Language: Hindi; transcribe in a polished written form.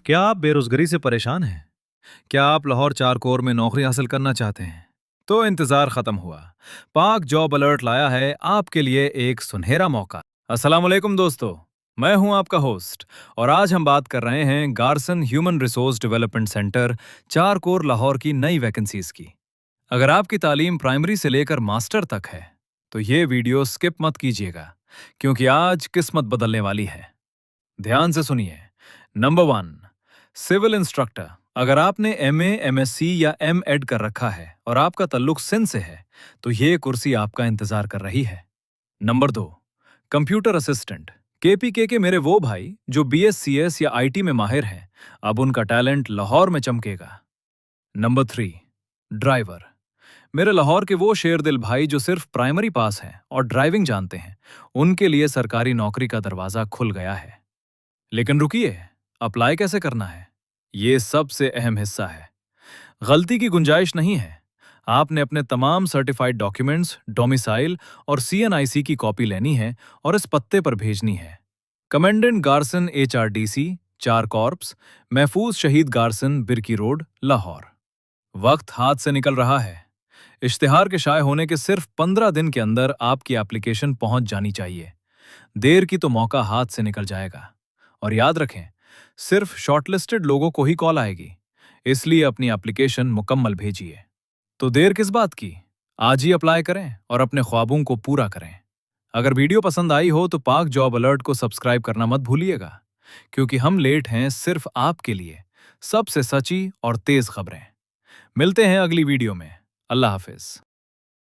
क्या आप बेरोजगारी से परेशान हैं? क्या आप लाहौर चार कोर में नौकरी हासिल करना चाहते हैं? तो इंतजार खत्म हुआ। पाक जॉब अलर्ट लाया है आपके लिए एक सुनहरा मौका। अस्सलाम वालेकुम दोस्तों, मैं हूं आपका होस्ट और आज हम बात कर रहे हैं गार्सन ह्यूमन रिसोर्स डेवलपमेंट सेंटर चार कोर लाहौर की नई वैकेंसीज की। अगर आपकी तालीम प्राइमरी से लेकर मास्टर तक है तो ये वीडियो स्किप मत कीजिएगा, क्योंकि आज किस्मत बदलने वाली है। ध्यान से सुनिए। Number one, civil instructor. अगर आपने एमए, एमएससी या एमएड कर रखा है और आपका ताल्लुक सिंध से है तो ये कुर्सी आपका इंतजार कर रही है। नंबर दो, कंप्यूटर असिस्टेंट। केपीके के मेरे वो भाई जो बीएससीएस या आईटी में माहिर हैं, अब उनका टैलेंट लाहौर में चमकेगा। Number three, driver. मेरे लाहौर के वो शेरदिल भाई जो सिर्फ प्राइमरी पास हैं और ड्राइविंग जानते हैं, उनके लिए सरकारी नौकरी का दरवाजा खुल गया है। लेकिन रुकिए, अप्लाई कैसे करना है? ये सबसे अहम हिस्सा है। गलती की गुंजाइश नहीं है। आपने अपने तमाम सर्टिफाइड डॉक्यूमेंट्स, डोमिसाइल और सीएनआईसी की कॉपी लेनी है और इस पत्ते पर भेजनी है। कमांडेंट गार्सन एचआरडीसी, चार कॉर्प्स, महफूज शहीद गार्सन, बिरकी रोड, लाहौर। वक्त हाथ से निकल रहा है। इश्तिहार के शाये होने के सिर्फ 15 दिन के अंदर आपकी एप्लीकेशन पहुंच जानी चाहिए। देर की तो मौका हाथ से निकल जाएगा। और याद रखें, सिर्फ शॉर्टलिस्टेड लोगों को ही कॉल आएगी, इसलिए अपनी एप्लीकेशन मुकम्मल भेजिए। तो देर किस बात की? आज ही अप्लाई करें और अपने ख्वाबों को पूरा करें। अगर वीडियो पसंद आई हो तो पाक जॉब अलर्ट को सब्सक्राइब करना मत भूलिएगा, क्योंकि हम लेट हैं सिर्फ आपके लिए सबसे सच्ची और तेज खबरें। मिलते हैं अगली वीडियो में। अल्लाह हाफिज।